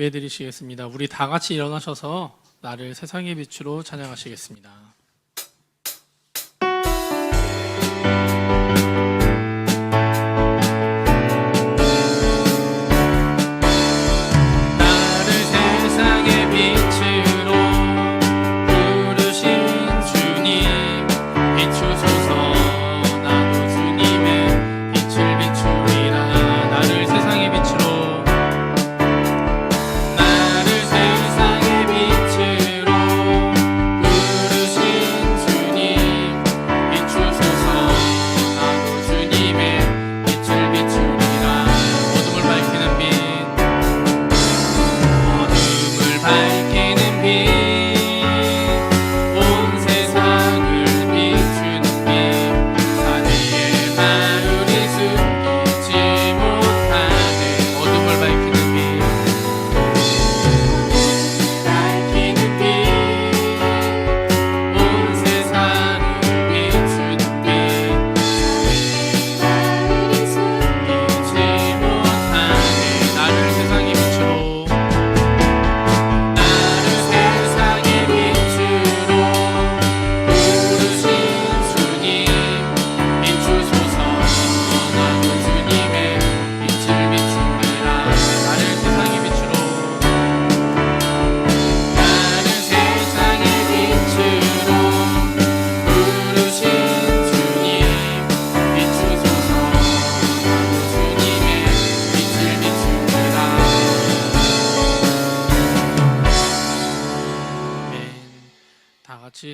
예배드리시겠습니다. 우리 다 같이 일어나셔서 나를 세상의 빛으로 찬양하시겠습니다.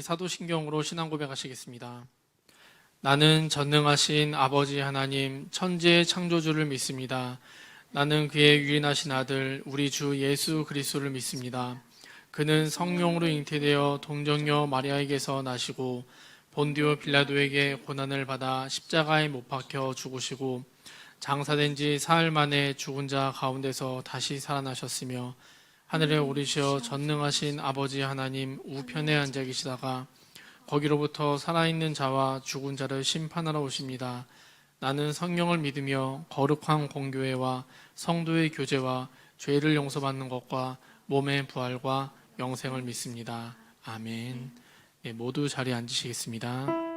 사도신경으로 신앙 고백하시겠습니다. 나는 전능하신 아버지 하나님 천지의 창조주를 믿습니다. 나는 그의 유일하신 아들 우리 주 예수 그리스도를 믿습니다. 그는 성령으로 잉태되어 동정녀 마리아에게서 나시고 본디오 빌라도에게 고난을 받아 십자가에 못 박혀 죽으시고 장사된 지 사흘 만에 죽은 자 가운데서 다시 살아나셨으며 하늘에 오르시어 전능하신 아버지 하나님 우편에 앉아 계시다가 거기로부터 살아있는 자와 죽은 자를 심판하러 오십니다. 나는 성령을 믿으며 거룩한 공교회와 성도의 교제와 죄를 용서받는 것과 몸의 부활과 영생을 믿습니다. 아멘. 네, 모두 자리에 앉으시겠습니다.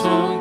손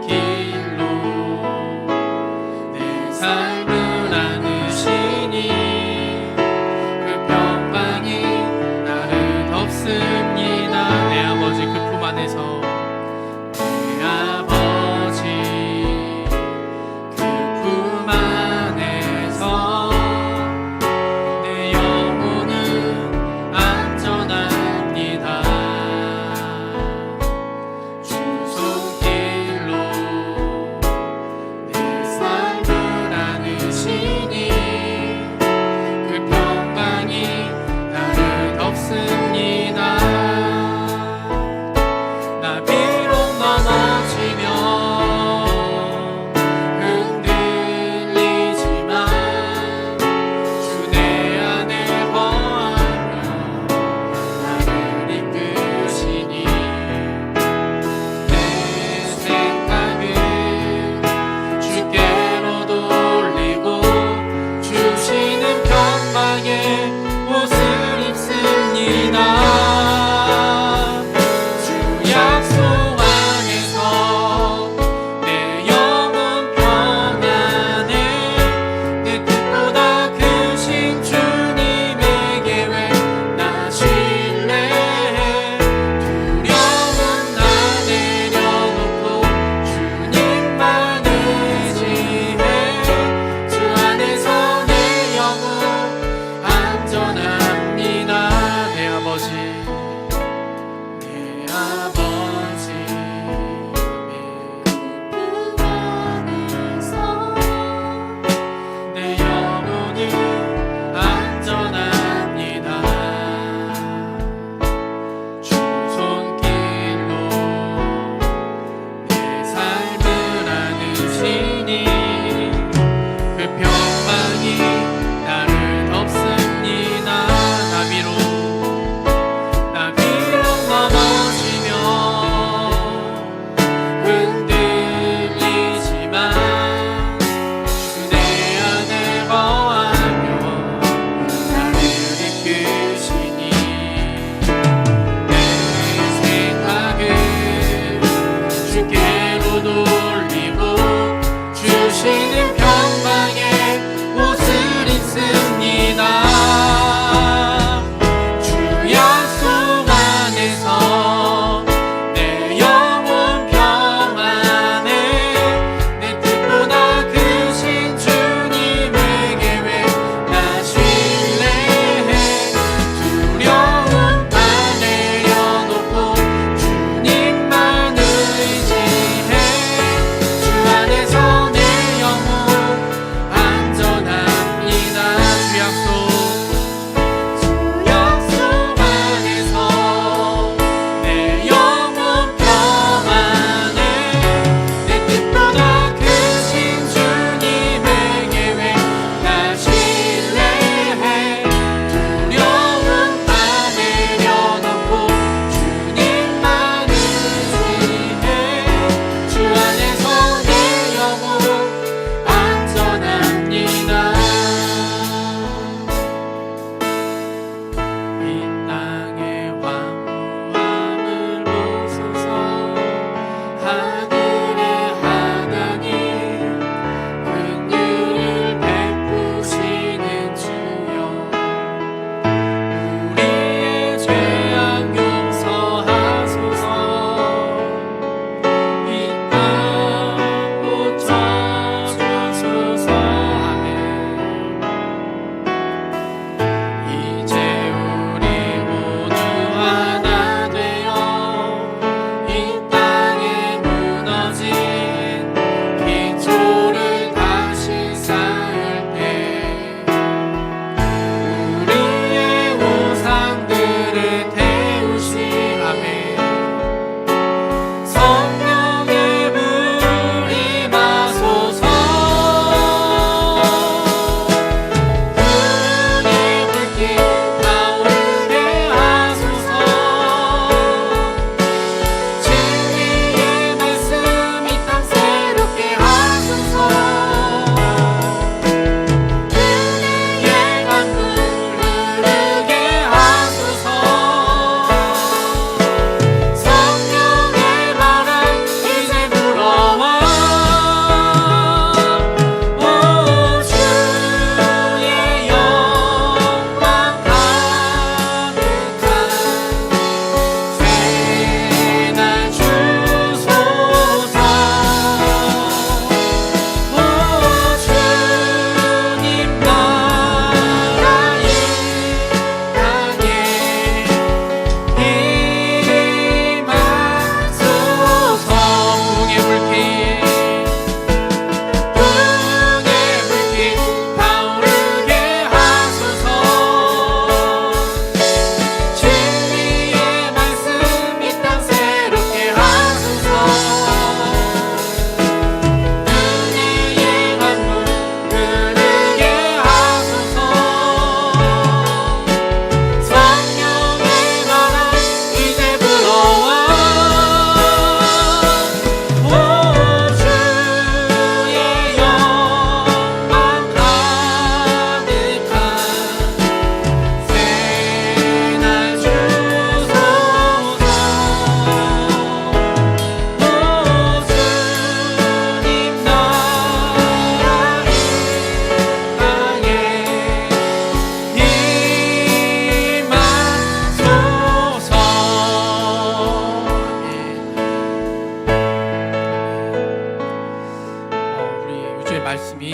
말씀이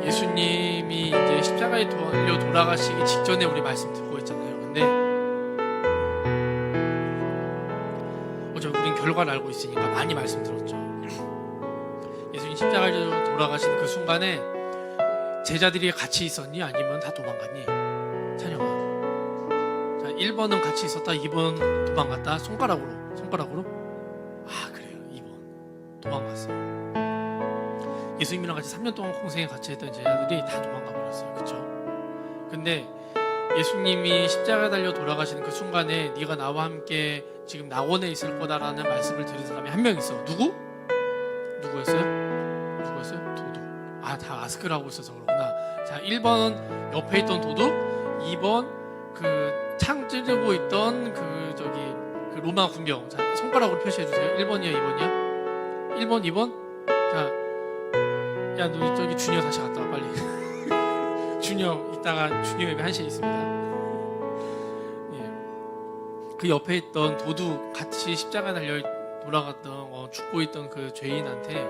예수님이 이제 십자가에 달려 돌아가시기 직전에 우리 말씀 듣고 있잖아요. 근데 어차피 우린 결과를 알고 있으니까 많이 말씀 들었죠. 예수님 십자가에 돌아가시는 그 순간에 제자들이 같이 있었니? 아니면 다 도망갔니? 찬영아. 자, 1번은 같이 있었다, 2번 도망갔다. 손가락으로. 아, 그래요. 2번 도망갔어요. 예수님이랑 같이 3년 동안 공생에 같이 했던 제자들이 다 도망가 버렸어요. 그렇죠? 근데 예수님이 십자가에 달려 돌아가시는 그 순간에 네가 나와 함께 지금 낙원에 있을 거다라는 말씀을 들은 사람이 한 명 있어. 누구였어요? 도둑. 아, 다 마스크를 하고 있어서 그러구나. 자, 1번 옆에 있던 도둑, 2번 그 창 찌르고 있던 그 로마 군병. 자, 손가락으로 표시해 주세요. 1번이야, 2번이야? 1번, 2번? 자, 야, 너 저기 주니어 다시 갔다 와, 빨리. 주니어 이따가 주니어 예배 1시에 있습니다. 예. 그 옆에 있던 도둑, 같이 십자가 달려 돌아갔던 죽고 있던 그 죄인한테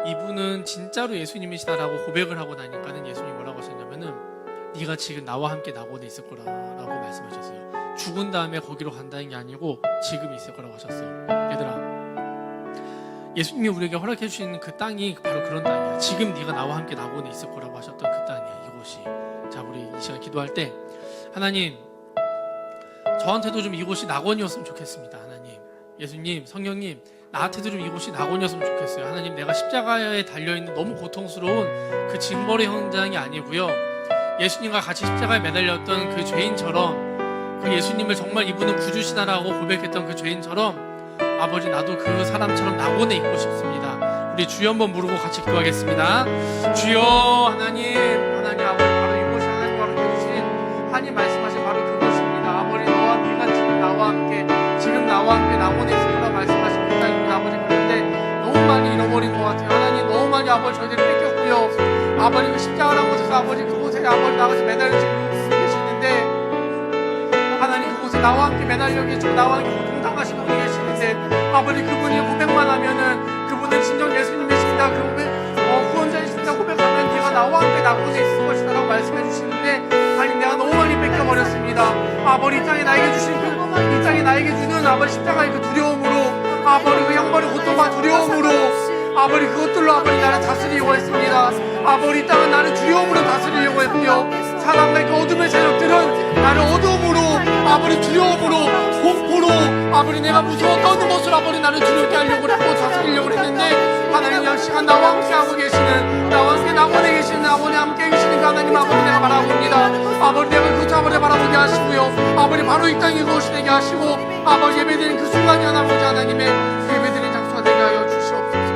이분은 진짜로 예수님이시다라고 고백을 하고 나니까는 예수님이 뭐라고 하셨냐면은 네가 지금 나와 함께 낙원에 있을 거라고 말씀하셨어요. 죽은 다음에 거기로 간다는 게 아니고 지금 있을 거라고 하셨어요. 얘들아, 예수님이 우리에게 허락해 주시는 그 땅이 바로 그런 땅이야. 지금 네가 나와 함께 낙원에 있을 거라고 하셨던 그 땅이야, 이곳이. 자, 우리 이 시간 기도할 때 하나님, 저한테도 좀 이곳이 낙원이었으면 좋겠습니다. 하나님, 예수님, 성령님, 나한테도 좀 이곳이 낙원이었으면 좋겠어요. 하나님, 내가 십자가에 달려있는 너무 고통스러운 그 징벌의 현장이 아니고요, 예수님과 같이 십자가에 매달렸던 그 죄인처럼, 그 예수님을 정말 이분은 구주시다라고 고백했던 그 죄인처럼 아버지, 나도 그 사람처럼 낙원에 있고 싶습니다. 우리 주여 한번 부르고 같이 기도하겠습니다. 주여. 하나님 아버지, 바로 이곳이 하나님 바로 해주신 하나님 말씀하신 바로 그곳입니다. 아버지, 네가 지금 나와 함께 낙원에 있을 거라 말씀하신 그 땅입니다. 아버지, 그런데 너무 많이 잃어버린 것 같아요. 하나님, 너무 많이 아버지 저희들이 뺏겼고요. 아버지, 그 십자가라는 곳에서 아버지 그곳에 아버지 나가서 매달려지고 계시는데, 하나님 그곳에 나와 함께 매달려 계시고 나와 함께 고통당하신 분이 계시는데, 아버지 그분이 고백만 하면은 그분은 진정 예수님이십니다, 구원자이십니다 고백하면 네가 나와 함께 낙원에 있을 것이다 라고 말씀해 주시는데, 하나님, 내가 너무 많이 뺏겨버렸습니다. 아버지, 이 땅에 나에게 주신 이 땅에 나에게 주는 아버지 십자가의 그 두려움으로, 아버지 그 형벌의 고통과 두려움으로, 아버지 그것들로 아버지 나를 다스리려고 했습니다. 아버지, 이 땅은 나를 두려움으로 다스리려고 했고요, 사람과 그 어둠의 세력들은 나를 어둠으로, 아버지 두려움으로, 공포로, 아버지 내가 무서워 떠는 것으로 아버지 나를 두렵게 하려고 했고 다스리려고 했는데, 하나님 이 시간 나와 함께 하고 계시는, 나와 함께 낙원에 계시는, 아버지 함께 계시는 그 하나님 아버지 내가 바라봅니다. 아버지, 내가 그 아버지 바라보게 하시고요, 아버지 바로 이 땅이 그것이 되게 하시고, 아버지 예배드리는 그 순간이 아버지 하나님의 예배드리는 장소가 되게 하여 주시옵소서.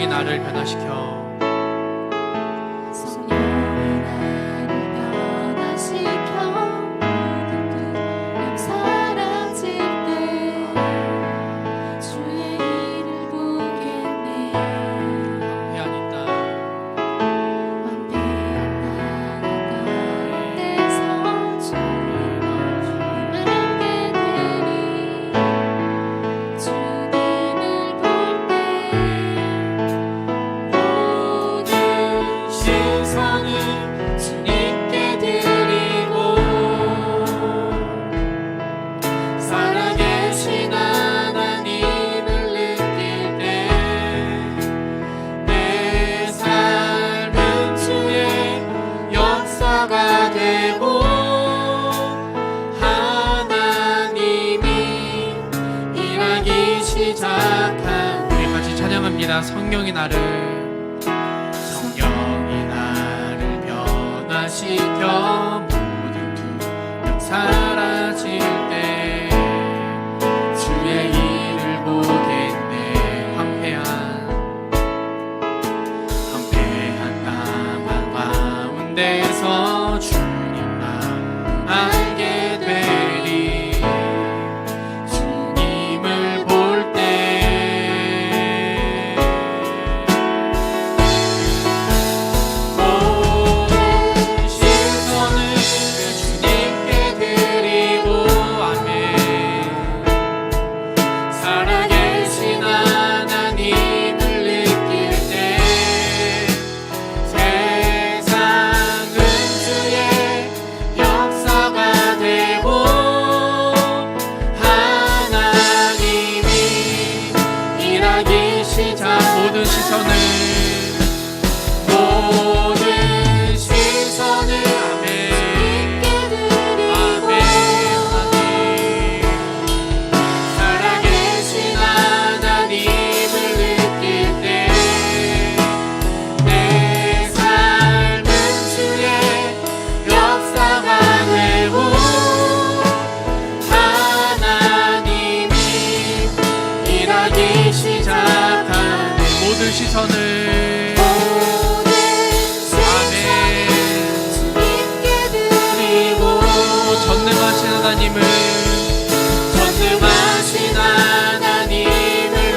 나를 변화시켜 성령이 나를 변화시켜 모든 두려움 사라질 때 주의 일을 보겠네. 황폐한 땅 가운데서 주님만 알게 되리. 주님을 볼 때 모든 시선을 주님께 드리고 아멘. 살아계신 하나님을 느낄 때 세상은 주의 역사가 되고 하나님이 일하기 시작. 모든 시선을 아멘 아멘. 하나님 살아계신 하나님을 느낄 때 내 삶은 주의 역사가 되고 하나님이 일하기 시작하네. 모든 시선을 아멘 그리고 전능하신 하나님을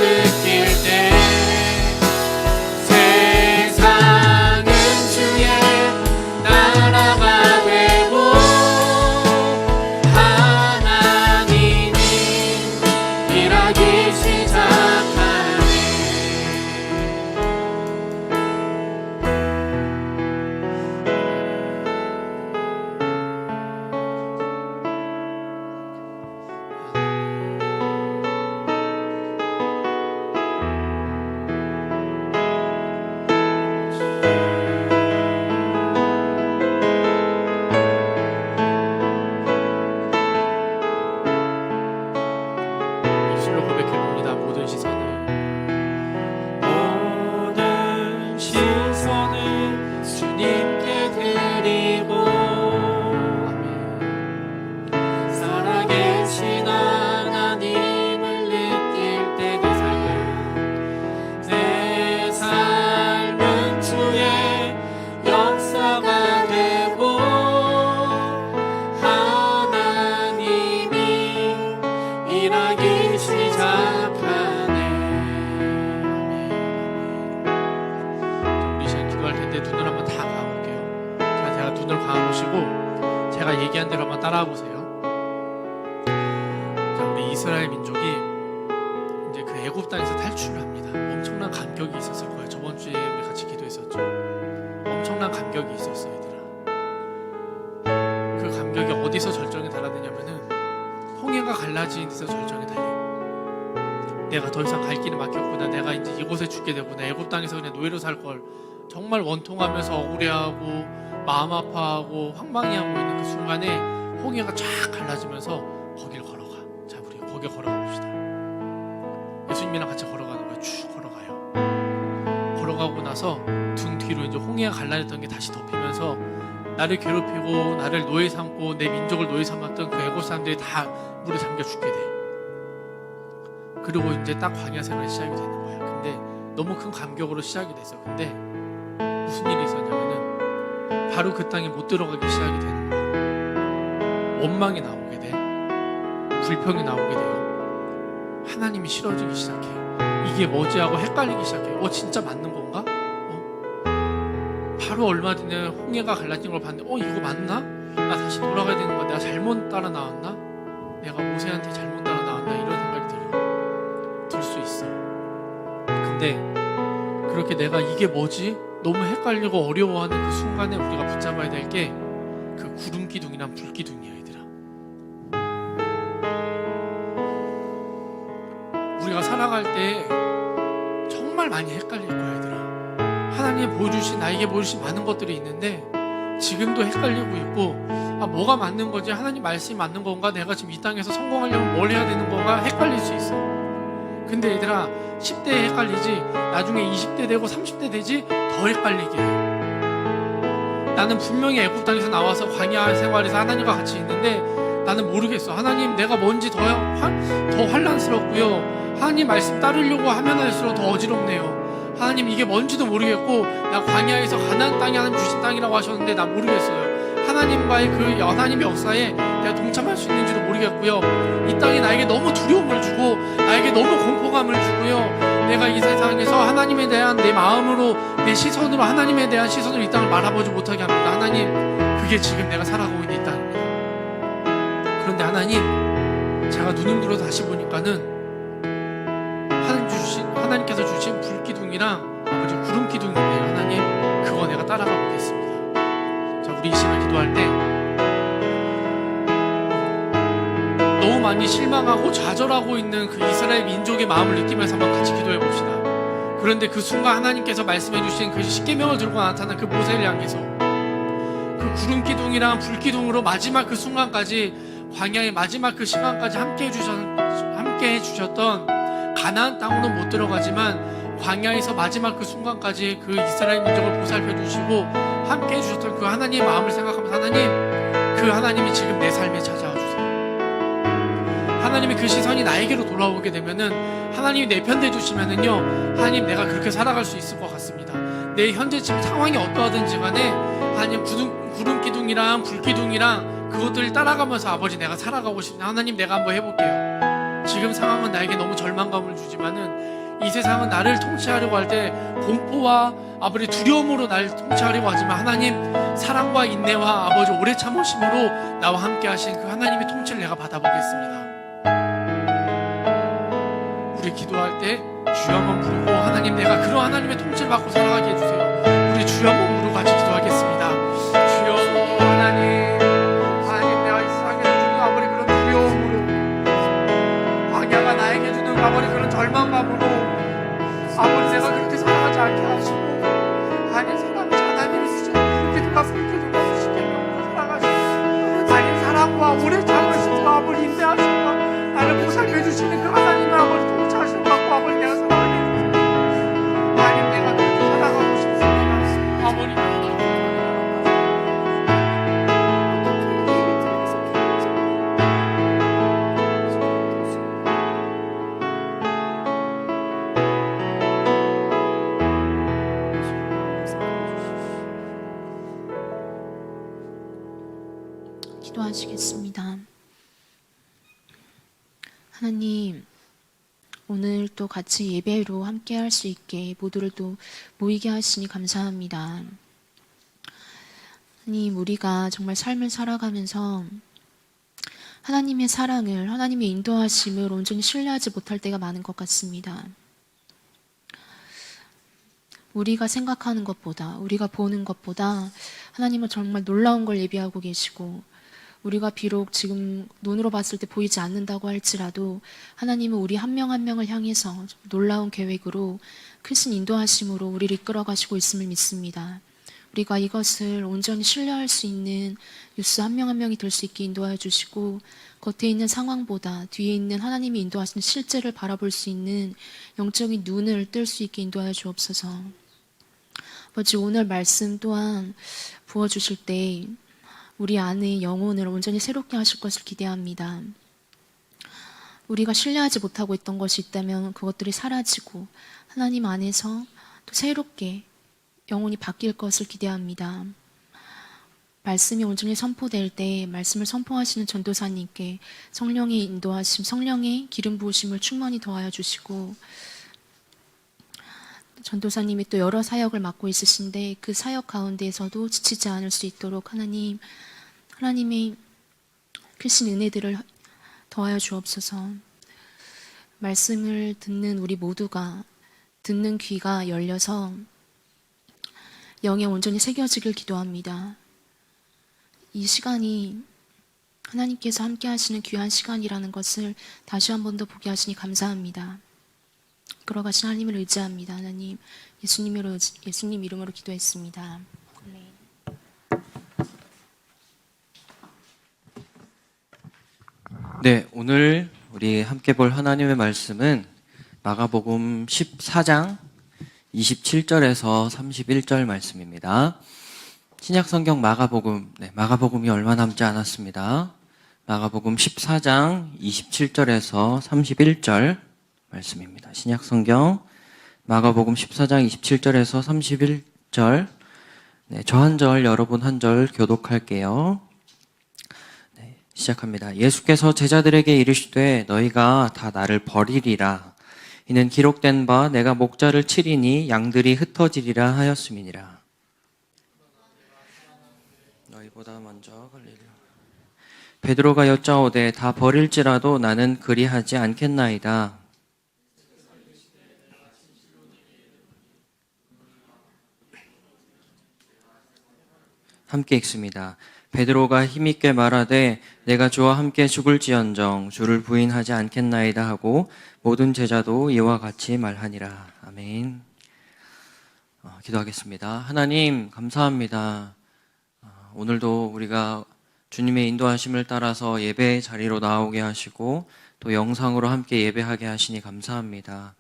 느낄 때 세상은 주의 나라가 되고 하나님이 일하기 시작하네. 입술로 고백해봅니다. 모든 시선을 주님께 드리고 아멘. 살아계신 하나님을 느낄 때 내 삶은 주의 역사가 되고 하나님이 일하기 시작하네. 아멘. 우리 시간 기도할 텐데 눈을 한번 다 감아볼게요. 자, 제가 눈을 감아보시고 제가 얘기한 대로 한번 따라와 보세요. 자, 우리 이스라엘 민족이 이제 그 애굽 땅에서 탈출을 합니다. 엄청난 감격이 있었을 거예요. 저번 주에 우리 같이 기도했었죠. 엄청난 감격이 있었어요, 얘들아. 그 감격이 어디서 절정에 달하느냐면은 홍해가 갈라진 데서 절정에 달려요. 내가 더 이상 갈 길을 막혔구나. 내가 이제 이곳에 죽게 되구나. 애굽 땅에서 그냥 노예로 살 걸. 정말 원통하면서 억울해하고 마음 아파하고 황망해하고 있는 그 순간에 홍해가 쫙 갈라지면서 거길 걸어가. 자, 우리 거기 걸어가 봅시다. 예수님이랑 같이 걸어가는 거예요. 쭉 걸어가요. 걸어가고 나서 등 뒤로 이제 홍해가 갈라졌던 게 다시 덮이면서 나를 괴롭히고 나를 노예 삼고 내 민족을 노예 삼았던 그 애굽 사람들이 다 물에 잠겨 죽게 돼. 그리고 이제 딱 광야 생활이 시작이 되는 거야. 근데 너무 큰 감격으로 시작이 됐어. 근데 무슨 일이 있었냐면은 바로 그 땅에 못 들어가기 시작이 되는 거야. 원망이 나오게 돼. 불평이 나오게 돼요. 하나님이 싫어지기 시작해. 이게 뭐지 하고 헷갈리기 시작해. 진짜 맞는 건가? 바로 얼마 전에 홍해가 갈라진 걸 봤는데 이거 맞나? 나 다시 돌아가야 되는 거야. 내가 잘못 따라 나왔나? 내가 모세한테 잘못 따라 나왔나? 이런 생각이 들 수 있어. 근데 그렇게 내가 이게 뭐지? 너무 헷갈리고 어려워하는 그 순간에 우리가 붙잡아야 될 게 그 구름 기둥이랑 불 기둥이야, 얘들아. 우리가 살아갈 때 정말 많이 헷갈릴 거야, 얘들아. 하나님이 보여주신, 나에게 보여주신 많은 것들이 있는데 지금도 헷갈리고 있고, 뭐가 맞는 거지? 하나님 말씀이 맞는 건가? 내가 지금 이 땅에서 성공하려면 뭘 해야 되는 건가? 헷갈릴 수 있어. 근데 얘들아, 10대에 헷갈리지 나중에 20대 되고 30대 되지 더 헷갈리게 해. 나는 분명히 애굽 땅에서 나와서 광야 생활에서 하나님과 같이 있는데 나는 모르겠어. 하나님, 내가 뭔지 더 환란스럽고요. 하나님 말씀 따르려고 하면 할수록 더 어지럽네요. 하나님, 이게 뭔지도 모르겠고, 나 광야에서 가나안 땅이 하나님 주신 땅이라고 하셨는데 나 모르겠어요. 하나님과의 그 하나님의 역사에 내가 동참할 수 있는지도 모르겠고요. 이 땅이 나에게 너무 두려움을 주고 나에게 너무 공포감을 주고요. 내가 이 세상에서 하나님에 대한 내 마음으로, 내 시선으로, 하나님에 대한 시선으로 이 땅을 바라보지 못하게 합니다. 하나님, 그게 지금 내가 살아가고 있는 이 땅입니다. 그런데 하나님, 제가 눈을 들어 다시 보니까는 하나님께서 주신 불기둥이랑 아버지 구름기둥인데요. 하나님, 그거 내가 따라가 보겠습니다. 자, 우리 이 시간 기도할 때 너무 많이 실망하고 좌절하고 있는 그 이스라엘 민족의 마음을 느끼면서 한번 같이 기도해 봅시다. 그런데 그 순간 하나님께서 말씀해 주신 그 십계명을 들고 나타난 그 모세를 향해서 그 구름기둥이랑 불기둥으로 마지막 그 순간까지, 광야의 마지막 그 시간까지 함께 해주셨던 가나안 땅으로는 못 들어가지만 광야에서 마지막 그 순간까지 그 이스라엘 민족을 보살펴 주시고 함께 해주셨던 그 하나님의 마음을 생각하면서, 하나님, 그 하나님이 지금 내 삶에 찾아와 주세요. 하나님의 그 시선이 나에게로 돌아오게 되면은, 하나님이 내 편 돼주시면은요, 하나님, 내가 그렇게 살아갈 수 있을 것 같습니다. 내 현재 지금 상황이 어떠하든지 간에 하나님, 구름기둥이랑 불기둥이랑 그것들을 따라가면서 아버지, 내가 살아가고 싶습니다. 하나님, 내가 한번 해볼게요. 지금 상황은 나에게 너무 절망감을 주지만은 이 세상은 나를 통치하려고 할 때 공포와 아버지 두려움으로 나를 통치하려고 하지만, 하나님, 사랑과 인내와 아버지 오래 참으심으로 나와 함께 하신 그 하나님의 통치를 내가 받아보겠습니다. 우리 기도할 때 주여 한번 부르고, 하나님, 내가 그런 하나님의 통치를 받고 살아가게 해주세요. 우리 주여 한번 부르고 같이 기도하겠습니다. 주여, 하나님, 내가 이 세상에 주는 아버지 그런 두려움으로, 광야가 나에게 주는 아버지 그런 절망감으로 아버지 내가 그렇게 살아가지 않게 하시고, 아니, 하나님이 주신 불기둥과 불기둥과 십계명으로 살아가시고, 아니, 사랑과 오래 참으시고 아버지 인내하시고 나를 보살펴 주시는 그 하나님의 아버지 통치하시는 것 같고, 아버지 내가 살아가게 해주세요. 하나님, 내가 그렇게 살아가고 싶습니다. 아버지, 기도하시겠습니다. 하나님, 오늘 또 같이 예배로 함께 할 수 있게 모두를 또 모이게 하시니 감사합니다. 하나님, 우리가 정말 삶을 살아가면서 하나님의 사랑을, 하나님의 인도하심을 온전히 신뢰하지 못할 때가 많은 것 같습니다. 우리가 생각하는 것보다, 우리가 보는 것보다 하나님은 정말 놀라운 걸 예비하고 계시고, 우리가 비록 지금 눈으로 봤을 때 보이지 않는다고 할지라도 하나님은 우리 한 명 한 명을 향해서 놀라운 계획으로 크신 인도하심으로 우리를 이끌어 가시고 있음을 믿습니다. 우리가 이것을 온전히 신뢰할 수 있는 뉴스 한 명 한 명이 될 수 있게 인도하여 주시고, 겉에 있는 상황보다 뒤에 있는 하나님이 인도하시는 실제를 바라볼 수 있는 영적인 눈을 뜰 수 있게 인도하여 주옵소서. 아버지, 오늘 말씀 또한 부어주실 때 우리 안의 영혼을 온전히 새롭게 하실 것을 기대합니다. 우리가 신뢰하지 못하고 있던 것이 있다면 그것들이 사라지고 하나님 안에서 또 새롭게 영혼이 바뀔 것을 기대합니다. 말씀이 온전히 선포될 때 말씀을 선포하시는 전도사님께 성령의 인도하심, 성령의 기름 부으심을 충만히 더하여 주시고, 전도사님이 또 여러 사역을 맡고 있으신데 그 사역 가운데에서도 지치지 않을 수 있도록 하나님의 크신 은혜들을 더하여 주옵소서. 말씀을 듣는 우리 모두가, 듣는 귀가 열려서 영에 온전히 새겨지길 기도합니다. 이 시간이 하나님께서 함께 하시는 귀한 시간이라는 것을 다시 한 번 더 보게 하시니 감사합니다. 걸어가신 하나님을 의지합니다. 하나님, 예수님 이름으로 기도했습니다. 네, 오늘 우리 함께 볼 하나님의 말씀은 마가복음 14장 27절에서 31절 말씀입니다. 신약성경 마가복음, 마가복음이 얼마 남지 않았습니다. 마가복음 14장 27절에서 31절 말씀입니다. 신약성경 마가복음 14장 27절에서 31절. 저 한 절, 여러분 한 절 교독할게요. 시작합니다. 예수께서 제자들에게 이르시되 너희가 다 나를 버리리라. 이는 기록된 바 내가 목자를 치리니 양들이 흩어지리라 하였음이니라. 너희보다 먼저 걸리리라. 베드로가 여짜오되 다 버릴지라도 나는 그리하지 않겠나이다. 함께 읽습니다. 베드로가 힘있게 말하되 내가 주와 함께 죽을지언정 주를 부인하지 않겠나이다 하고 모든 제자도 이와 같이 말하니라. 아멘. 기도하겠습니다. 하나님 감사합니다. 오늘도 우리가 주님의 인도하심을 따라서 예배 자리로 나오게 하시고 또 영상으로 함께 예배하게 하시니 감사합니다.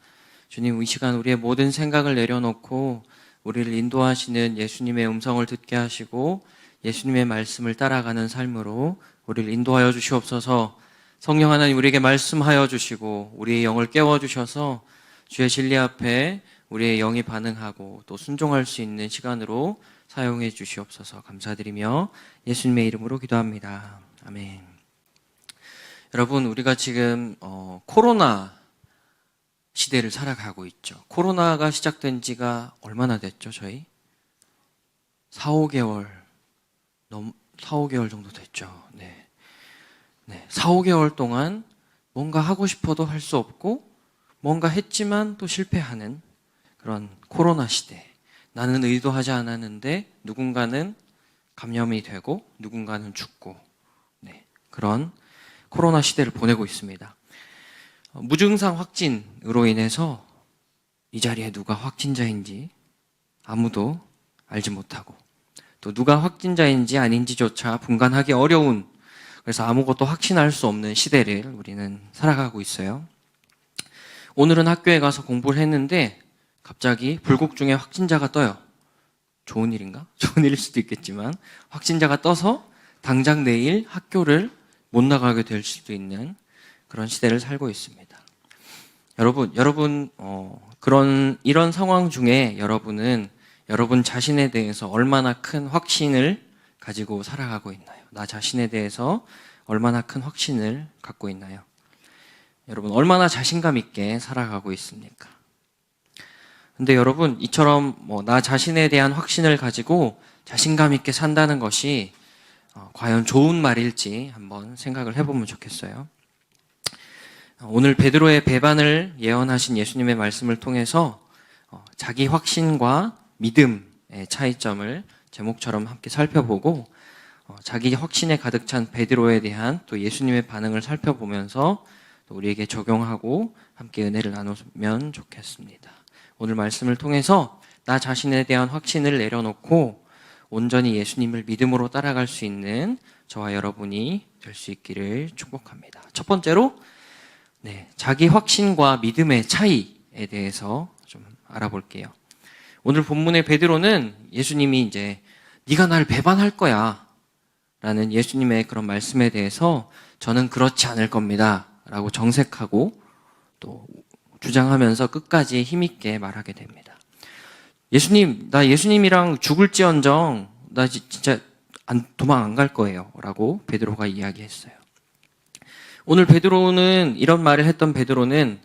주님, 이 시간 우리의 모든 생각을 내려놓고 우리를 인도하시는 예수님의 음성을 듣게 하시고 예수님의 말씀을 따라가는 삶으로 우리를 인도하여 주시옵소서. 성령 하나님 우리에게 말씀하여 주시고 우리의 영을 깨워주셔서 주의 진리 앞에 우리의 영이 반응하고 또 순종할 수 있는 시간으로 사용해 주시옵소서. 감사드리며 예수님의 이름으로 기도합니다. 아멘. 여러분, 우리가 지금 코로나 시대를 살아가고 있죠. 코로나가 시작된 지가 얼마나 됐죠, 저희? 4, 5개월 정도 됐죠. 네. 4, 5개월 동안 뭔가 하고 싶어도 할 수 없고 뭔가 했지만 또 실패하는 그런 코로나 시대. 나는 의도하지 않았는데 누군가는 감염이 되고 누군가는 죽고 그런 코로나 시대를 보내고 있습니다. 무증상 확진으로 인해서 이 자리에 누가 확진자인지 아무도 알지 못하고 또 누가 확진자인지 아닌지조차 분간하기 어려운, 그래서 아무것도 확신할 수 없는 시대를 우리는 살아가고 있어요. 오늘은 학교에 가서 공부를 했는데 갑자기 불국 중에 확진자가 떠요. 좋은 일인가? 좋은 일일 수도 있겠지만 확진자가 떠서 당장 내일 학교를 못 나가게 될 수도 있는 그런 시대를 살고 있습니다. 여러분, 이런 상황 중에 여러분은 여러분 자신에 대해서 얼마나 큰 확신을 가지고 살아가고 있나요? 나 자신에 대해서 얼마나 큰 확신을 갖고 있나요? 여러분, 얼마나 자신감 있게 살아가고 있습니까? 근데 여러분, 이처럼 나 자신에 대한 확신을 가지고 자신감 있게 산다는 것이 과연 좋은 말일지 한번 생각을 해보면 좋겠어요. 오늘 베드로의 배반을 예언하신 예수님의 말씀을 통해서 자기 확신과 믿음의 차이점을 제목처럼 함께 살펴보고 자기 확신에 가득 찬 베드로에 대한 또 예수님의 반응을 살펴보면서 또 우리에게 적용하고 함께 은혜를 나누면 좋겠습니다. 오늘 말씀을 통해서 나 자신에 대한 확신을 내려놓고 온전히 예수님을 믿음으로 따라갈 수 있는 저와 여러분이 될 수 있기를 축복합니다. 첫 번째로 자기 확신과 믿음의 차이에 대해서 좀 알아볼게요. 오늘 본문의 베드로는 예수님이 이제 네가 날 배반할 거야 라는 예수님의 그런 말씀에 대해서 저는 그렇지 않을 겁니다 라고 정색하고 또 주장하면서 끝까지 힘있게 말하게 됩니다. 예수님, 나 예수님이랑 죽을지언정 나 진짜 도망 안 갈 거예요 라고 베드로가 이야기했어요. 오늘 베드로는, 이런 말을 했던 베드로는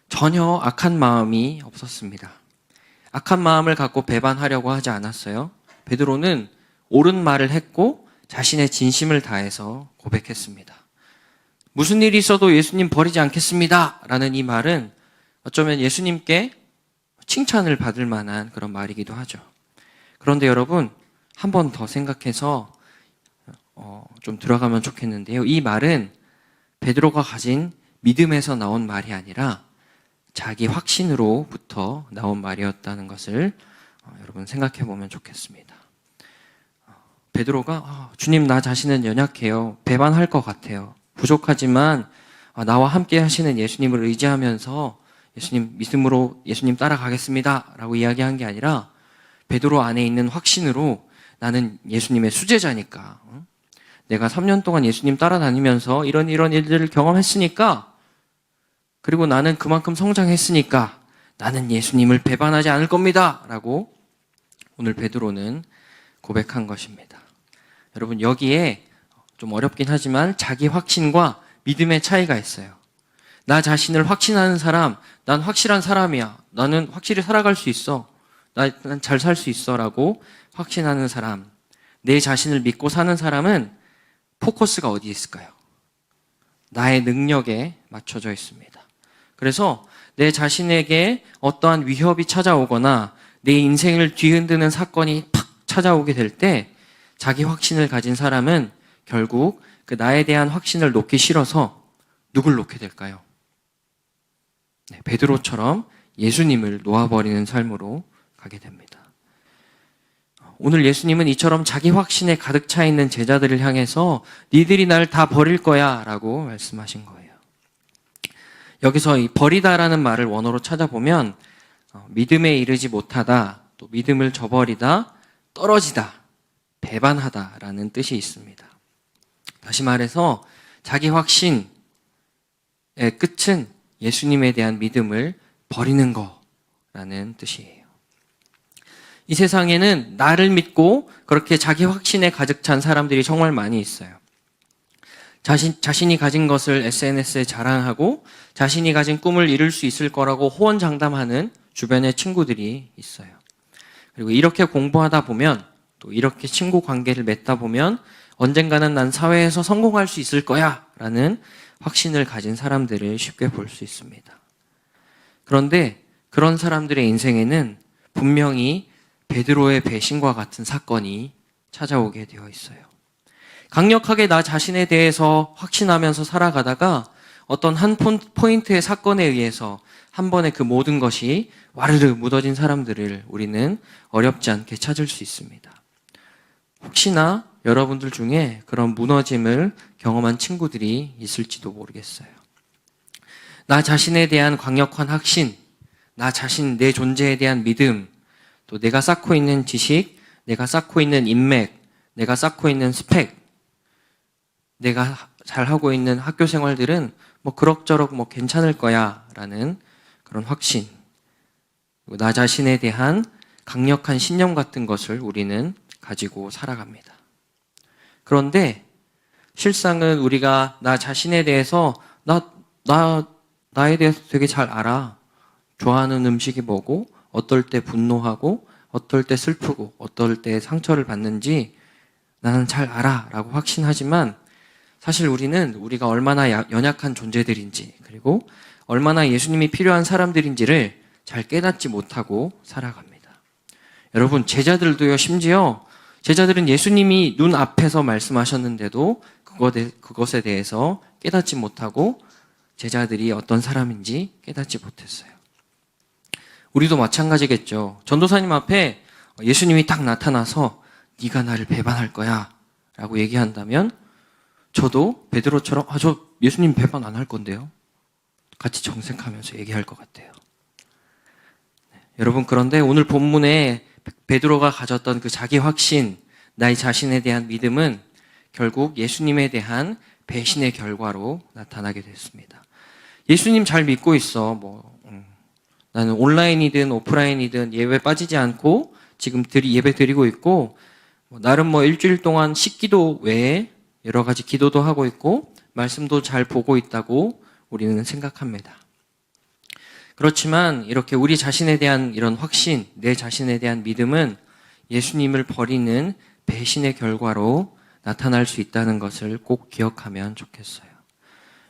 전혀 악한 마음이 없었습니다. 악한 마음을 갖고 배반하려고 하지 않았어요. 베드로는 옳은 말을 했고 자신의 진심을 다해서 고백했습니다. 무슨 일이 있어도 예수님 버리지 않겠습니다 라는 이 말은 어쩌면 예수님께 칭찬을 받을 만한 그런 말이기도 하죠. 그런데 여러분, 한 번 더 생각해서 좀 들어가면 좋겠는데요. 이 말은 베드로가 가진 믿음에서 나온 말이 아니라 자기 확신으로부터 나온 말이었다는 것을 여러분 생각해 보면 좋겠습니다. 베드로가 주님, 나 자신은 연약해요. 배반할 것 같아요. 부족하지만 나와 함께 하시는 예수님을 의지하면서 예수님 믿음으로 예수님 따라가겠습니다 라고 이야기한 게 아니라 베드로 안에 있는 확신으로 나는 예수님의 수제자니까. 내가 3년 동안 예수님 따라다니면서 이런 일들을 경험했으니까, 그리고 나는 그만큼 성장했으니까 나는 예수님을 배반하지 않을 겁니다. 라고 오늘 베드로는 고백한 것입니다. 여러분, 여기에 좀 어렵긴 하지만 자기 확신과 믿음의 차이가 있어요. 나 자신을 확신하는 사람, 난 확실한 사람이야. 나는 확실히 살아갈 수 있어. 난 잘 살 수 있어. 라고 확신하는 사람. 내 자신을 믿고 사는 사람은 포커스가 어디 있을까요? 나의 능력에 맞춰져 있습니다. 그래서 내 자신에게 어떠한 위협이 찾아오거나 내 인생을 뒤흔드는 사건이 팍 찾아오게 될 때 자기 확신을 가진 사람은 결국 그 나에 대한 확신을 놓기 싫어서 누굴 놓게 될까요? 네, 베드로처럼 예수님을 놓아버리는 삶으로 가게 됩니다. 오늘 예수님은 이처럼 자기 확신에 가득 차 있는 제자들을 향해서 니들이 날 다 버릴 거야 라고 말씀하신 거예요. 여기서 이 버리다라는 말을 원어로 찾아보면 믿음에 이르지 못하다, 또 믿음을 저버리다, 떨어지다, 배반하다라는 뜻이 있습니다. 다시 말해서 자기 확신의 끝은 예수님에 대한 믿음을 버리는 거라는 뜻이에요. 이 세상에는 나를 믿고 그렇게 자기 확신에 가득 찬 사람들이 정말 많이 있어요. 자신이 가진 것을 SNS에 자랑하고 자신이 가진 꿈을 이룰 수 있을 거라고 호언장담하는 주변의 친구들이 있어요. 그리고 이렇게 공부하다 보면, 또 이렇게 친구 관계를 맺다 보면 언젠가는 난 사회에서 성공할 수 있을 거야 라는 확신을 가진 사람들을 쉽게 볼 수 있습니다. 그런데 그런 사람들의 인생에는 분명히 베드로의 배신과 같은 사건이 찾아오게 되어 있어요. 강력하게 나 자신에 대해서 확신하면서 살아가다가 어떤 한 포인트의 사건에 의해서 한 번에 그 모든 것이 와르르 묻어진 사람들을 우리는 어렵지 않게 찾을 수 있습니다. 혹시나 여러분들 중에 그런 무너짐을 경험한 친구들이 있을지도 모르겠어요. 나 자신에 대한 강력한 확신, 나 자신, 내 존재에 대한 믿음, 또 내가 쌓고 있는 지식, 내가 쌓고 있는 인맥, 내가 쌓고 있는 스펙, 내가 잘하고 있는 학교 생활들은 뭐 그럭저럭 뭐 괜찮을 거야 라는 그런 확신, 그리고 나 자신에 대한 강력한 신념 같은 것을 우리는 가지고 살아갑니다. 그런데 실상은 우리가 나 자신에 대해서 나에 대해서 되게 잘 알아. 좋아하는 음식이 뭐고, 어떨 때 분노하고, 어떨 때 슬프고, 어떨 때 상처를 받는지 나는 잘 알아 라고 확신하지만 사실 우리가 얼마나 연약한 존재들인지, 그리고 얼마나 예수님이 필요한 사람들인지를 잘 깨닫지 못하고 살아갑니다. 여러분, 제자들도요, 심지어 제자들은 예수님이 눈앞에서 말씀하셨는데도 그것에 대해서 깨닫지 못하고 제자들이 어떤 사람인지 깨닫지 못했어요. 우리도 마찬가지겠죠. 전도사님 앞에 예수님이 딱 나타나서 네가 나를 배반할 거야 라고 얘기한다면 저도 베드로처럼 저 예수님 배반 안 할 건데요. 같이 정색하면서 얘기할 것 같아요. 네. 여러분, 그런데 오늘 본문에 베드로가 가졌던 그 자기 확신, 나의 자신에 대한 믿음은 결국 예수님에 대한 배신의 결과로 나타나게 됐습니다. 예수님 잘 믿고 있어. 나는 온라인이든 오프라인이든 예배 빠지지 않고 지금 예배 드리고 있고, 나름 일주일 동안 식기도 외에 여러 가지 기도도 하고 있고 말씀도 잘 보고 있다고 우리는 생각합니다. 그렇지만 이렇게 우리 자신에 대한 이런 확신, 내 자신에 대한 믿음은 예수님을 버리는 배신의 결과로 나타날 수 있다는 것을 꼭 기억하면 좋겠어요.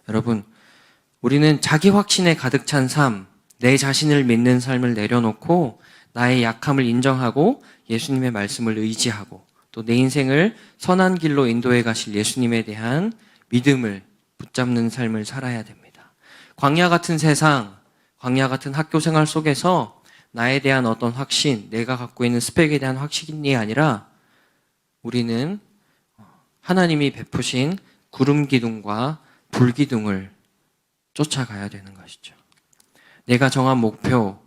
여러분, 우리는 자기 확신에 가득 찬 삶, 내 자신을 믿는 삶을 내려놓고 나의 약함을 인정하고 예수님의 말씀을 의지하고 또 내 인생을 선한 길로 인도해 가실 예수님에 대한 믿음을 붙잡는 삶을 살아야 됩니다. 광야 같은 세상, 광야 같은 학교 생활 속에서 나에 대한 어떤 확신, 내가 갖고 있는 스펙에 대한 확신이 아니라 우리는 하나님이 베푸신 구름 기둥과 불 기둥을 쫓아가야 되는 것이죠. 내가 정한 목표,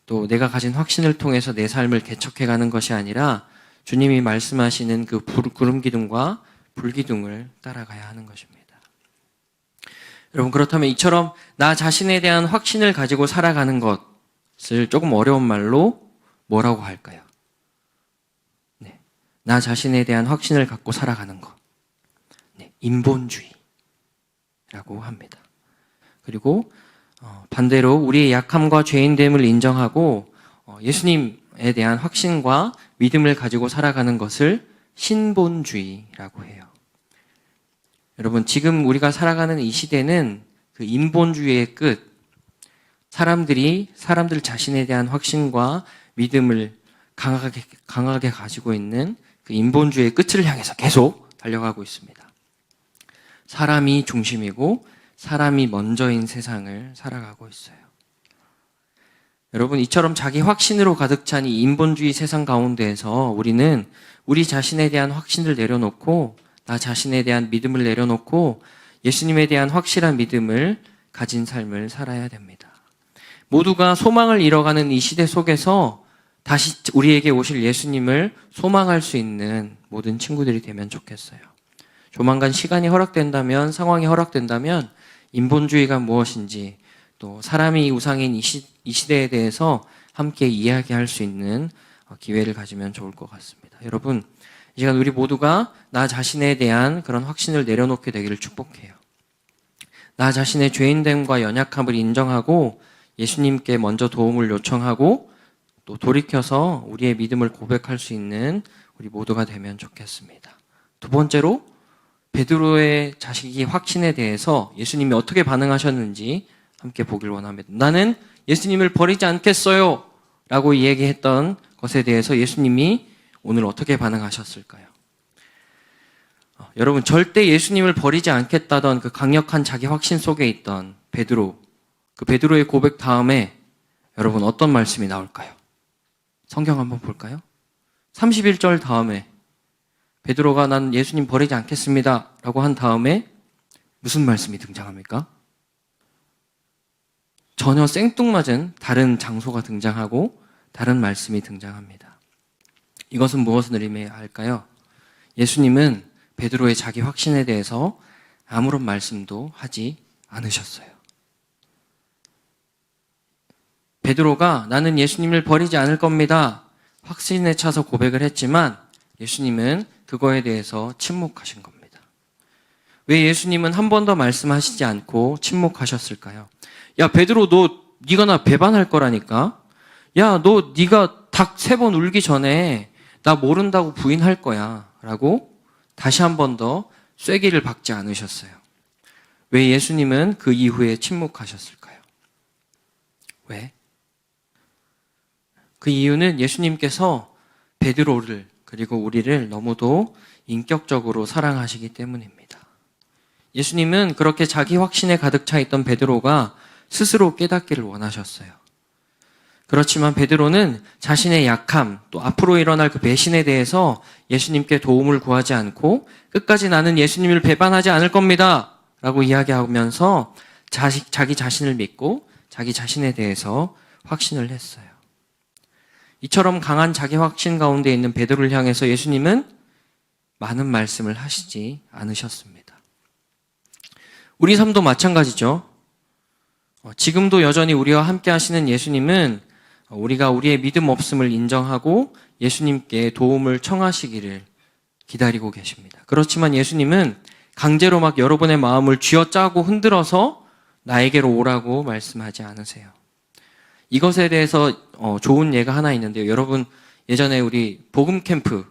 또 내가 가진 확신을 통해서 내 삶을 개척해가는 것이 아니라 주님이 말씀하시는 그 구름 기둥과 불 기둥을 따라가야 하는 것입니다. 여러분, 그렇다면 이처럼 나 자신에 대한 확신을 가지고 살아가는 것을 조금 어려운 말로 뭐라고 할까요? 네, 나 자신에 대한 확신을 갖고 살아가는 것. 네, 인본주의라고 합니다. 그리고 반대로 우리의 약함과 죄인됨을 인정하고 예수님에 대한 확신과 믿음을 가지고 살아가는 것을 신본주의라고 해요. 여러분, 지금 우리가 살아가는 이 시대는 그 인본주의의 끝, 사람들 자신에 대한 확신과 믿음을 강하게 가지고 있는 그 인본주의의 끝을 향해서 계속 달려가고 있습니다. 사람이 중심이고 사람이 먼저인 세상을 살아가고 있어요. 여러분, 이처럼 자기 확신으로 가득 찬 이 인본주의 세상 가운데에서 우리는 우리 자신에 대한 확신을 내려놓고 나 자신에 대한 믿음을 내려놓고 예수님에 대한 확실한 믿음을 가진 삶을 살아야 됩니다. 모두가 소망을 잃어가는 이 시대 속에서 다시 우리에게 오실 예수님을 소망할 수 있는 모든 친구들이 되면 좋겠어요. 조만간 시간이 허락된다면, 상황이 허락된다면 인본주의가 무엇인지, 또 사람이 우상인 이 시대에 대해서 함께 이야기할 수 있는 기회를 가지면 좋을 것 같습니다. 여러분, 이 시간 우리 모두가 나 자신에 대한 그런 확신을 내려놓게 되기를 축복해요. 나 자신의 죄인됨과 연약함을 인정하고 예수님께 먼저 도움을 요청하고 또 돌이켜서 우리의 믿음을 고백할 수 있는 우리 모두가 되면 좋겠습니다. 두 번째로, 베드로의 자식이 확신에 대해서 예수님이 어떻게 반응하셨는지 함께 보길 원합니다. 나는 예수님을 버리지 않겠어요 라고 얘기했던 것에 대해서 예수님이 오늘 어떻게 반응하셨을까요? 여러분, 절대 예수님을 버리지 않겠다던 그 강력한 자기 확신 속에 있던 베드로, 그 베드로의 고백 다음에 여러분 어떤 말씀이 나올까요? 성경 한번 볼까요? 31절 다음에 베드로가 난 예수님 버리지 않겠습니다 라고 한 다음에 무슨 말씀이 등장합니까? 전혀 생뚱맞은 다른 장소가 등장하고 다른 말씀이 등장합니다. 이것은 무엇을 의미할까요? 예수님은 베드로의 자기 확신에 대해서 아무런 말씀도 하지 않으셨어요. 베드로가 나는 예수님을 버리지 않을 겁니다 확신에 차서 고백을 했지만 예수님은 그거에 대해서 침묵하신 겁니다. 왜 예수님은 한 번 더 말씀하시지 않고 침묵하셨을까요? 야, 베드로, 네가 나 배반할 거라니까. 야, 네가 닭 3번 울기 전에 나 모른다고 부인할 거야 라고 다시 한 번 더 쐐기를 박지 않으셨어요. 왜 예수님은 그 이후에 침묵하셨을까요? 왜? 그 이유는 예수님께서 베드로를 그리고 우리를 너무도 인격적으로 사랑하시기 때문입니다. 예수님은 그렇게 자기 확신에 가득 차 있던 베드로가 스스로 깨닫기를 원하셨어요. 그렇지만 베드로는 자신의 약함, 또 앞으로 일어날 그 배신에 대해서 예수님께 도움을 구하지 않고 끝까지 나는 예수님을 배반하지 않을 겁니다 라고 이야기하면서 자기 자신을 믿고 자기 자신에 대해서 확신을 했어요. 이처럼 강한 자기 확신 가운데 있는 베드로를 향해서 예수님은 많은 말씀을 하시지 않으셨습니다. 우리 삶도 마찬가지죠. 지금도 여전히 우리와 함께 하시는 예수님은 우리가 우리의 믿음 없음을 인정하고 예수님께 도움을 청하시기를 기다리고 계십니다. 그렇지만 예수님은 강제로 막 여러분의 마음을 쥐어짜고 흔들어서 나에게로 오라고 말씀하지 않으세요. 이것에 대해서 좋은 예가 하나 있는데요. 여러분, 예전에 우리 복음 캠프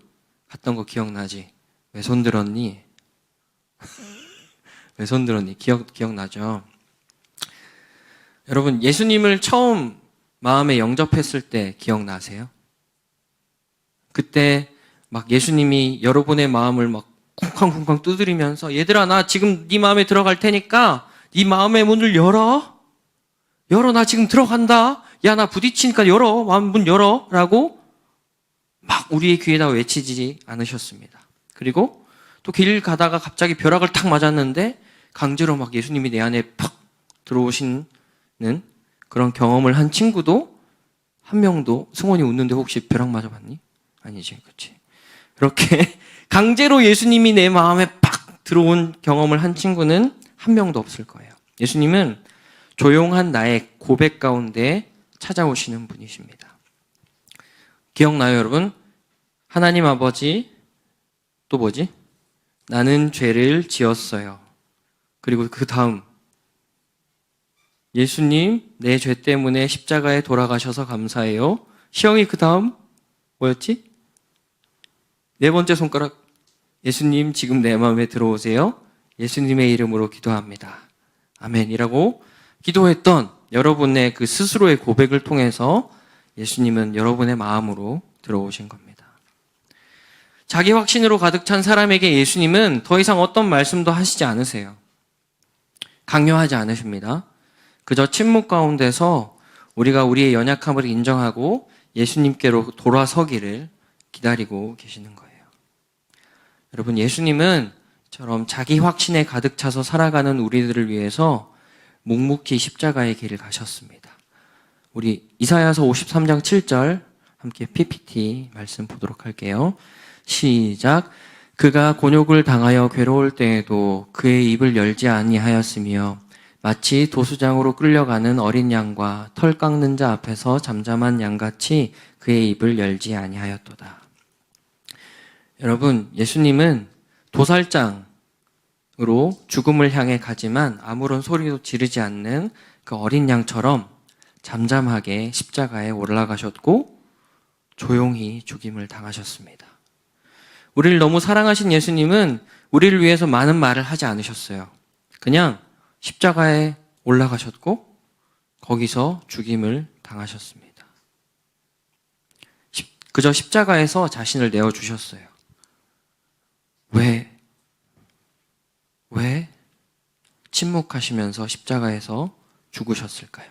갔던 거 기억나지? 왜 손 들었니? 왜 손 들었니? 기억나죠? 여러분, 예수님을 처음 마음에 영접했을 때 기억나세요? 그때 막 예수님이 여러분의 마음을 막 쿵쾅쿵쾅 두드리면서 얘들아, 나 지금 네 마음에 들어갈 테니까 네 마음의 문을 열어, 나 지금 들어간다. 야, 나 부딪히니까 열어, 마음 문 열어 라고 막 우리의 귀에다 외치지 않으셨습니다. 그리고 또 길 가다가 갑자기 벼락을 탁 맞았는데 강제로 막 예수님이 내 안에 팍 들어오시는 그런 경험을 한 친구도 한 명도, 승원이 웃는데 혹시 벼락 맞아봤니? 아니지, 그치? 그렇게 강제로 예수님이 내 마음에 팍 들어온 경험을 한 친구는 한 명도 없을 거예요. 예수님은 조용한 나의 고백 가운데 찾아오시는 분이십니다. 기억나요, 여러분? 하나님 아버지, 또 뭐지? 나는 죄를 지었어요. 그리고 그 다음, 예수님, 내 죄 때문에 십자가에 돌아가셔서 감사해요. 시영이 그 다음, 뭐였지? 네 번째 손가락, 예수님, 지금 내 마음에 들어오세요. 예수님의 이름으로 기도합니다. 아멘이라고 기도했던 여러분의 그 스스로의 고백을 통해서 예수님은 여러분의 마음으로 들어오신 겁니다. 자기 확신으로 가득 찬 사람에게 예수님은 더 이상 어떤 말씀도 하시지 않으세요. 강요하지 않으십니다. 그저 침묵 가운데서 우리가 우리의 연약함을 인정하고 예수님께로 돌아서기를 기다리고 계시는 거예요. 여러분, 예수님은 처럼 자기 확신에 가득 차서 살아가는 우리들을 위해서 묵묵히 십자가의 길을 가셨습니다. 우리 이사야서 53장 7절 함께 PPT 말씀 보도록 할게요. 시작. 그가 곤욕을 당하여 괴로울 때에도 그의 입을 열지 아니하였으며 마치 도수장으로 끌려가는 어린 양과 털 깎는 자 앞에서 잠잠한 양같이 그의 입을 열지 아니하였도다. 여러분, 예수님은 도살장으로 죽음을 향해 가지만 아무런 소리도 지르지 않는 그 어린 양처럼 잠잠하게 십자가에 올라가셨고 조용히 죽임을 당하셨습니다. 우리를 너무 사랑하신 예수님은 우리를 위해서 많은 말을 하지 않으셨어요. 그냥 십자가에 올라가셨고 거기서 죽임을 당하셨습니다. 그저 십자가에서 자신을 내어주셨어요. 왜 침묵하시면서 십자가에서 죽으셨을까요?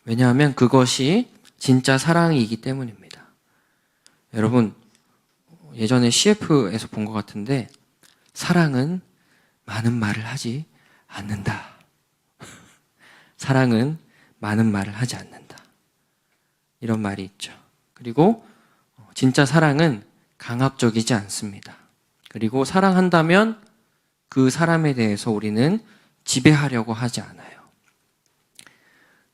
왜냐하면 그것이 진짜 사랑이기 때문입니다. 여러분, 예전에 CF에서 본 것 같은데 사랑은 많은 말을 하지 않는다. 사랑은 많은 말을 하지 않는다. 이런 말이 있죠. 그리고 진짜 사랑은 강압적이지 않습니다. 그리고 사랑한다면 그 사람에 대해서 우리는 지배하려고 하지 않아요.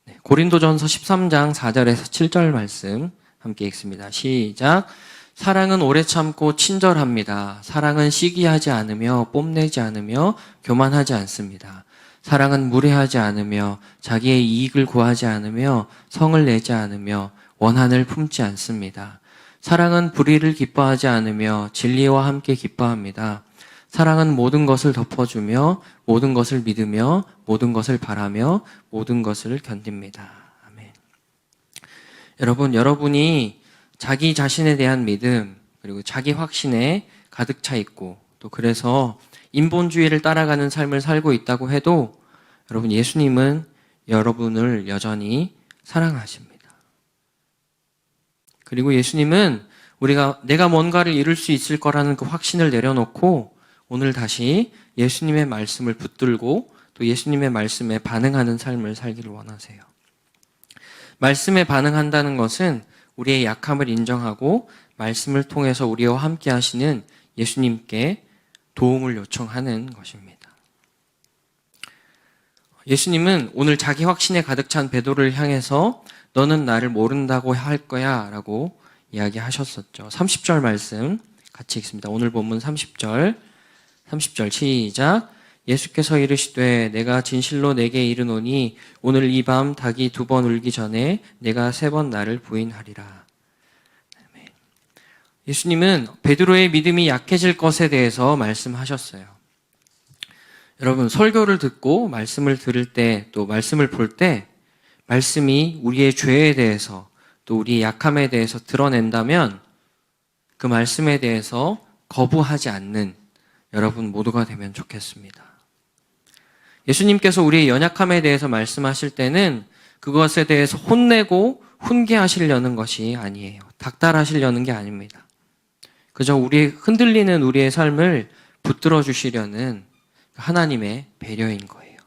네, 고린도전서 13장 4절에서 7절 말씀 함께 읽습니다. 시작. 사랑은 오래 참고 친절합니다. 사랑은 시기하지 않으며 뽐내지 않으며 교만하지 않습니다. 사랑은 무례하지 않으며 자기의 이익을 구하지 않으며 성을 내지 않으며 원한을 품지 않습니다. 사랑은 불의를 기뻐하지 않으며 진리와 함께 기뻐합니다. 사랑은 모든 것을 덮어주며 모든 것을 믿으며 모든 것을 바라며 모든 것을 견딥니다. 아멘. 여러분, 여러분이 자기 자신에 대한 믿음 그리고 자기 확신에 가득 차 있고 또 그래서 인본주의를 따라가는 삶을 살고 있다고 해도 여러분, 예수님은 여러분을 여전히 사랑하십니다. 그리고 예수님은 내가 뭔가를 이룰 수 있을 거라는 그 확신을 내려놓고 오늘 다시 예수님의 말씀을 붙들고 또 예수님의 말씀에 반응하는 삶을 살기를 원하세요. 말씀에 반응한다는 것은 우리의 약함을 인정하고 말씀을 통해서 우리와 함께 하시는 예수님께 도움을 요청하는 것입니다. 예수님은 오늘 자기 확신에 가득 찬 베드로를 향해서 너는 나를 모른다고 할 거야 라고 이야기하셨었죠. 30절 말씀 같이 읽습니다. 오늘 본문 30절 시작. 예수께서 이르시되 내가 진실로 내게 이르노니 오늘 이 밤 닭이 2번 울기 전에 내가 3번 나를 부인하리라. 예수님은 베드로의 믿음이 약해질 것에 대해서 말씀하셨어요. 여러분, 설교를 듣고 말씀을 들을 때 또 말씀을 볼 때 말씀이 우리의 죄에 대해서 또 우리의 약함에 대해서 드러낸다면 그 말씀에 대해서 거부하지 않는 여러분 모두가 되면 좋겠습니다. 예수님께서 우리의 연약함에 대해서 말씀하실 때는 그것에 대해서 혼내고 훈계하시려는 것이 아니에요. 닥달하시려는 게 아닙니다. 그저 흔들리는 우리의 삶을 붙들어 주시려는 하나님의 배려인 거예요.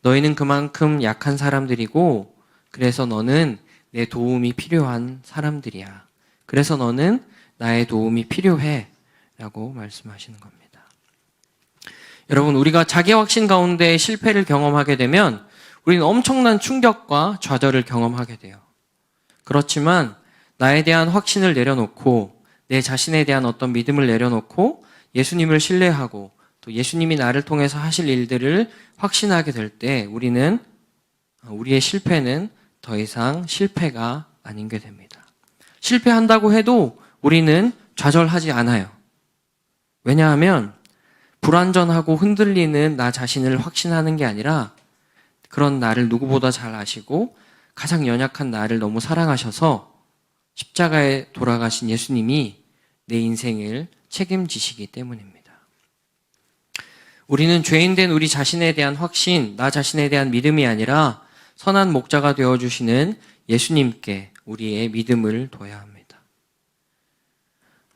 너희는 그만큼 약한 사람들이고 그래서 너는 내 도움이 필요한 사람들이야. 그래서 너는 나의 도움이 필요해 라고 말씀하시는 겁니다. 여러분, 우리가 자기 확신 가운데 실패를 경험하게 되면 우리는 엄청난 충격과 좌절을 경험하게 돼요. 그렇지만 나에 대한 확신을 내려놓고 내 자신에 대한 어떤 믿음을 내려놓고 예수님을 신뢰하고 또 예수님이 나를 통해서 하실 일들을 확신하게 될 때 우리의 실패는 더 이상 실패가 아닌 게 됩니다. 실패한다고 해도 우리는 좌절하지 않아요. 왜냐하면 불완전하고 흔들리는 나 자신을 확신하는 게 아니라 그런 나를 누구보다 잘 아시고 가장 연약한 나를 너무 사랑하셔서 십자가에 돌아가신 예수님이 내 인생을 책임지시기 때문입니다. 우리는 죄인된 우리 자신에 대한 확신, 나 자신에 대한 믿음이 아니라 선한 목자가 되어주시는 예수님께 우리의 믿음을 둬야 합니다.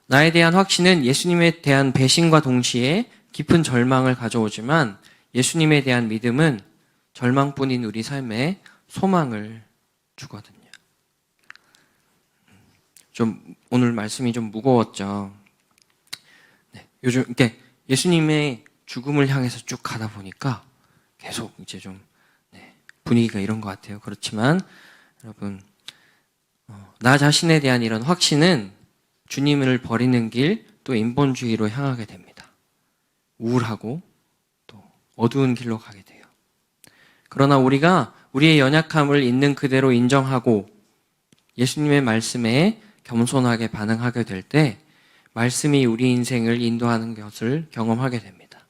나에 대한 확신은 예수님에 대한 배신과 동시에 깊은 절망을 가져오지만 예수님에 대한 믿음은 절망뿐인 우리 삶에 소망을 주거든요. 오늘 말씀이 좀 무거웠죠. 네, 요즘 이렇게 예수님의 죽음을 향해서 쭉 가다 보니까 계속 이제 좀 분위기가 이런 것 같아요. 그렇지만 여러분, 나 자신에 대한 이런 확신은 주님을 버리는 길, 또 인본주의로 향하게 됩니다. 우울하고 또 어두운 길로 가게 돼요. 그러나 우리가 우리의 연약함을 있는 그대로 인정하고 예수님의 말씀에 겸손하게 반응하게 될 때 말씀이 우리 인생을 인도하는 것을 경험하게 됩니다.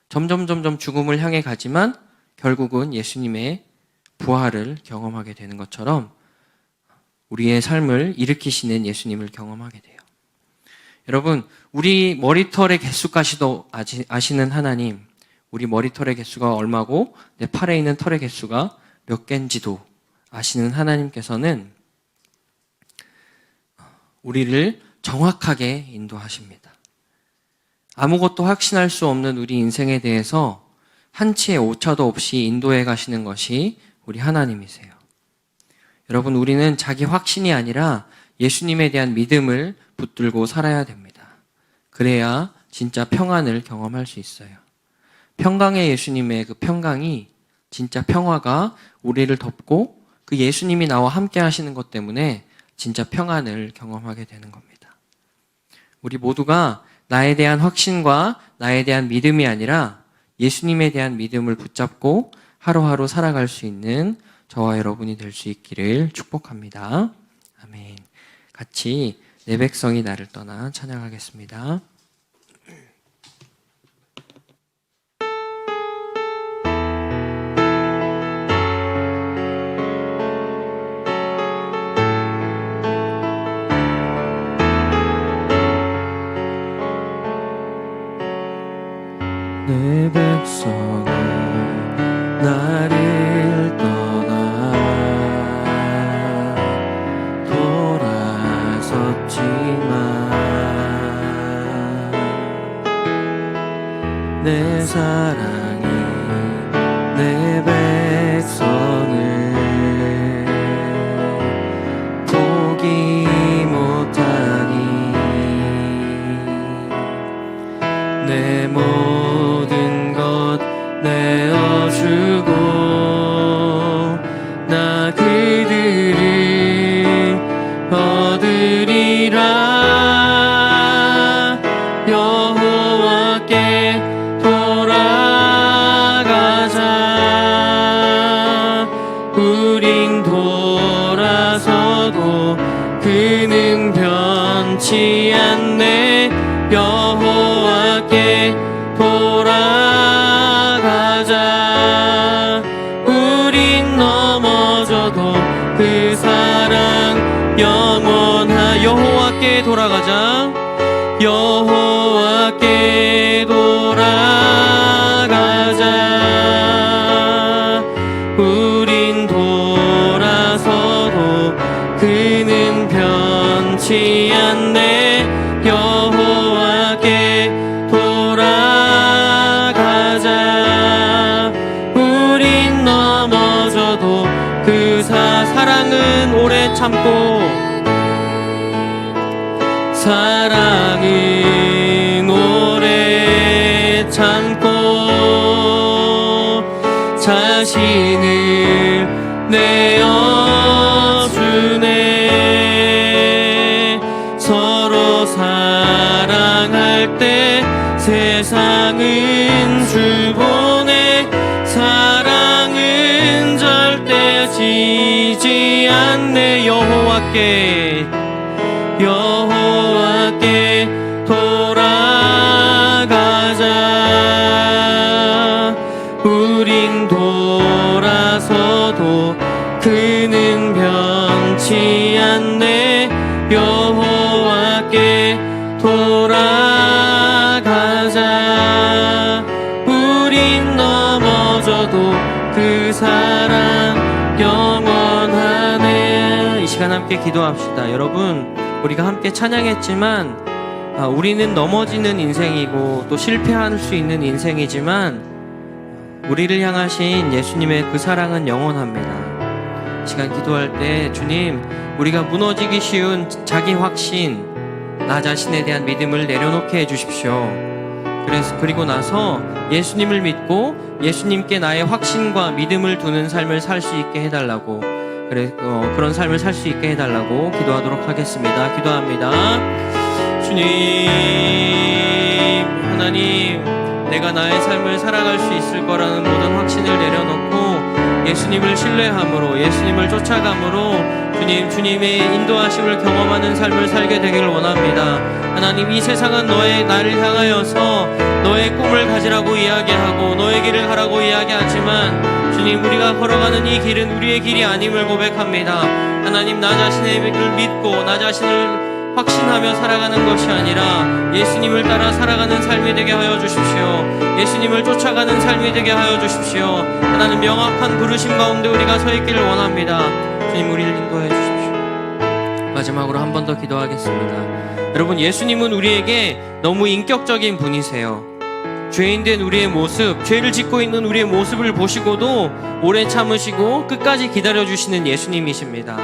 점점 죽음을 향해 가지만 결국은 예수님의 부활을 경험하게 되는 것처럼 우리의 삶을 일으키시는 예수님을 경험하게 돼요. 여러분, 우리 머리털의 개수까지도 아시는 하나님, 우리 머리털의 개수가 얼마고 내 팔에 있는 털의 개수가 몇 개인지도 아시는 하나님께서는 우리를 정확하게 인도하십니다. 아무것도 확신할 수 없는 우리 인생에 대해서 한치의 오차도 없이 인도해 가시는 것이 우리 하나님이세요. 여러분, 우리는 자기 확신이 아니라 예수님에 대한 믿음을 붙들고 살아야 됩니다. 그래야 진짜 평안을 경험할 수 있어요. 평강의 예수님의 그 평강이 진짜 평화가 우리를 덮고 그 예수님이 나와 함께 하시는 것 때문에 진짜 평안을 경험하게 되는 겁니다. 우리 모두가 나에 대한 확신과 나에 대한 믿음이 아니라 예수님에 대한 믿음을 붙잡고 하루하루 살아갈 수 있는 저와 여러분이 될 수 있기를 축복합니다. 아멘. 같이 내 백성이 나를 떠나 찬양하겠습니다. 내 백성은 나를 떠나 돌아섰지만 내 사랑이 내 백성을 포기 못하니 내 모든 것 내어주고 나 그들을 얻으리라. 여호와께 돌아가자. 우린 돌아서도 그는 변치 않네. 여호와께 돌아가자. 우린 넘어져도 그 사랑 영원하. 여호와께 돌아가자. 여호와께 돌아가자. 우린 돌아서도 그는 변치 않네. 여호와께 돌아가자. 우린 넘어져도 그 사랑은 오래 참고 사랑은 오래 참고 자신을 내어주네. 서로 사랑할 때 세상은 주보내. 사랑은 절대 지지 않네. 여호와께 돌아가자. 우린 돌아서도 그는 변치 않네. 여호와께 돌아가자. 우린 넘어져도 그 사랑 영원하네. 이 시간 함께 기도합시다. 여러분, 우리가 함께 찬양했지만 우리는 넘어지는 인생이고 또 실패할 수 있는 인생이지만 우리를 향하신 예수님의 그 사랑은 영원합니다. 시간 기도할 때 주님, 우리가 무너지기 쉬운 자기 확신, 나 자신에 대한 믿음을 내려놓게 해주십시오. 그리고 나서 예수님을 믿고 예수님께 나의 확신과 믿음을 두는 삶을 살 수 있게 해달라고, 그런 삶을 살 수 있게 해달라고 기도하도록 하겠습니다. 기도합니다. 주님, 하나님, 내가 나의 삶을 살아갈 수 있을 거라는 모든 확신을 내려놓고 예수님을 신뢰함으로, 예수님을 쫓아감으로 주님의 인도하심을 경험하는 삶을 살게 되기를 원합니다. 하나님, 이 세상은 나를 향하여서 너의 꿈을 가지라고 이야기하고 너의 길을 가라고 이야기하지만 주님, 우리가 걸어가는 이 길은 우리의 길이 아님을 고백합니다. 하나님, 나 자신의 길을 믿고 나 자신을 확신하며 살아가는 것이 아니라 예수님을 따라 살아가는 삶이 되게 하여 주십시오. 예수님을 쫓아가는 삶이 되게 하여 주십시오. 하나님, 명확한 부르심 가운데 우리가 서 있기를 원합니다. 주님, 우리를 인도해 주십시오. 마지막으로 한 번 더 기도하겠습니다. 여러분, 예수님은 우리에게 너무 인격적인 분이세요. 죄인된 우리의 모습, 죄를 짓고 있는 우리의 모습을 보시고도 오래 참으시고 끝까지 기다려주시는 예수님이십니다.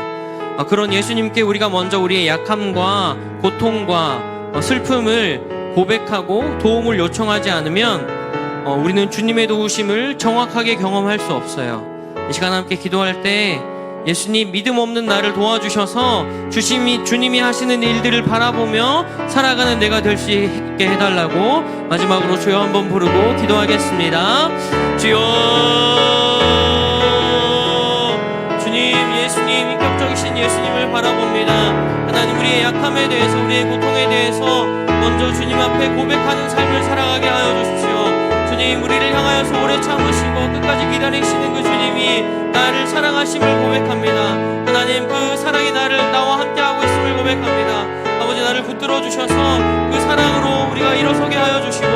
그런 예수님께 우리가 먼저 우리의 약함과 고통과 슬픔을 고백하고 도움을 요청하지 않으면 우리는 주님의 도우심을 정확하게 경험할 수 없어요. 이 시간 함께 기도할 때 예수님, 믿음 없는 나를 도와주셔서 주님이 하시는 일들을 바라보며 살아가는 내가 될 수 있게 해달라고 마지막으로 주여 한번 부르고 기도하겠습니다. 주여, 주님, 예수님, 인격적이신 예수님을 바라봅니다. 하나님, 우리의 약함에 대해서, 우리의 고통에 대해서 먼저 주님 앞에 고백하는 삶을 살아가게 하여 주십시오. 주님, 우리를 향하여서 오래 참으시고 끝까지 기다리시는 그 주님이 나를 사랑하심을 고백합니다. 하나님, 그 사랑이 나와 함께하고 있음을 고백합니다. 아버지, 나를 붙들어 주셔서 그 사랑으로 우리가 일어서게 하여 주시고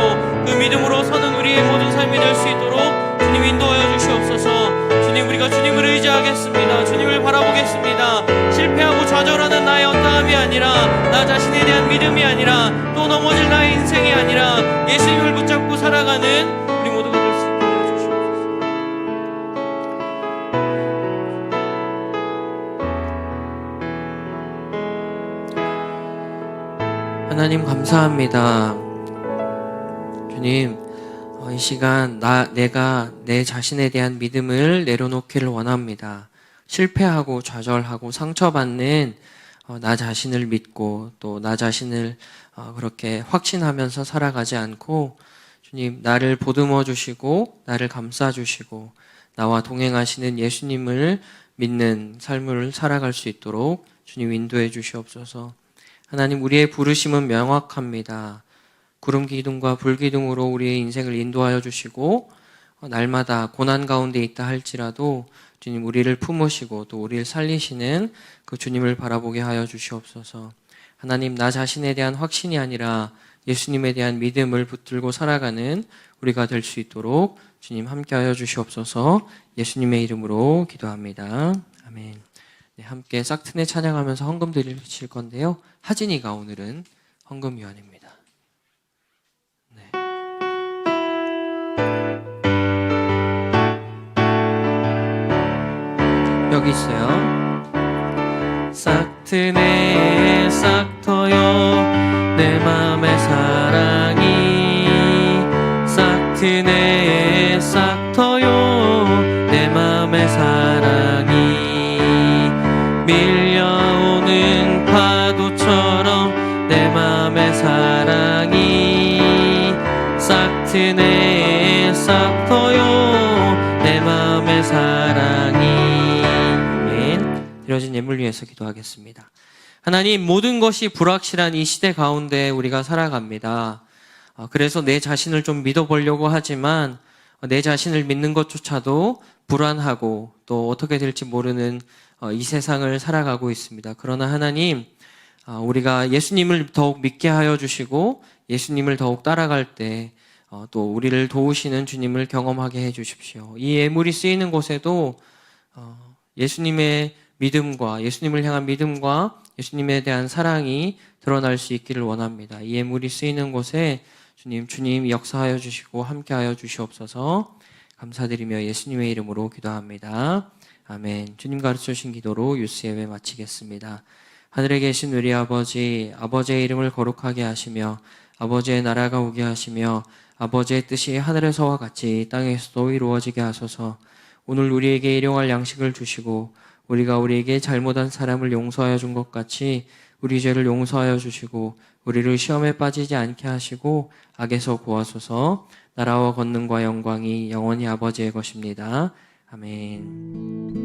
그 믿음으로 서는 우리의 모든 삶이 될 수 있도록 주님 인도하여 주시옵소서. 주님, 우리가 주님을 의지하겠습니다. 주님을 바라보겠습니다. 실패하고 좌절하는 나의 언담이 아니라, 나 자신에 대한 믿음이 아니라, 또 넘어질 나의 인생이 아니라 예수님을 붙잡고 살아가는 우리 모두가 될 수 있게 하여 주시옵소서. 하나님, 감사합니다. 주님, 이 시간 내가 내 자신에 대한 믿음을 내려놓기를 원합니다. 실패하고 좌절하고 상처받는 나 자신을 믿고 또 나 자신을 그렇게 확신하면서 살아가지 않고 주님, 나를 보듬어 주시고 나를 감싸 주시고 나와 동행하시는 예수님을 믿는 삶을 살아갈 수 있도록 주님 인도해 주시옵소서. 하나님, 우리의 부르심은 명확합니다. 구름 기둥과 불 기둥으로 우리의 인생을 인도하여 주시고 날마다 고난 가운데 있다 할지라도 주님, 우리를 품으시고 또 우리를 살리시는 그 주님을 바라보게 하여 주시옵소서. 하나님, 나 자신에 대한 확신이 아니라 예수님에 대한 믿음을 붙들고 살아가는 우리가 될 수 있도록 주님 함께하여 주시옵소서. 예수님의 이름으로 기도합니다. 아멘. 네, 함께 싹트네 찬양하면서 헌금 드리실 건데요. 하진이가 오늘은 헌금위원입니다. 여기 있어요. 싹트네 싹터요 맘의 사랑이 싹 트네 싹 터요. 내 맘의 사랑이 밀려오는 파도처럼 내 맘의 사랑이 싹 트네 싹 터요. 내 맘의 사랑이. 아멘. 드려진 예물 위해서 기도하겠습니다. 하나님, 모든 것이 불확실한 이 시대 가운데 우리가 살아갑니다. 그래서 내 자신을 좀 믿어보려고 하지만 내 자신을 믿는 것조차도 불안하고 또 어떻게 될지 모르는 이 세상을 살아가고 있습니다. 그러나 하나님, 우리가 예수님을 더욱 믿게 하여 주시고 예수님을 더욱 따라갈 때 또 우리를 도우시는 주님을 경험하게 해 주십시오. 이 예물이 쓰이는 곳에도 예수님의 믿음과 예수님을 향한 믿음과 예수님에 대한 사랑이 드러날 수 있기를 원합니다. 이 예물이 쓰이는 곳에 주님 역사하여 주시고 함께하여 주시옵소서. 감사드리며 예수님의 이름으로 기도합니다. 아멘. 주님 가르쳐 주신 기도로 유스 예배 마치겠습니다. 하늘에 계신 우리 아버지, 아버지의 이름을 거룩하게 하시며 아버지의 나라가 오게 하시며 아버지의 뜻이 하늘에서와 같이 땅에서도 이루어지게 하소서. 오늘 우리에게 일용할 양식을 주시고 우리가 우리에게 잘못한 사람을 용서하여 준 것 같이 우리 죄를 용서하여 주시고 우리를 시험에 빠지지 않게 하시고 악에서 구하소서. 나라와 권능과 영광이 영원히 아버지의 것입니다. 아멘.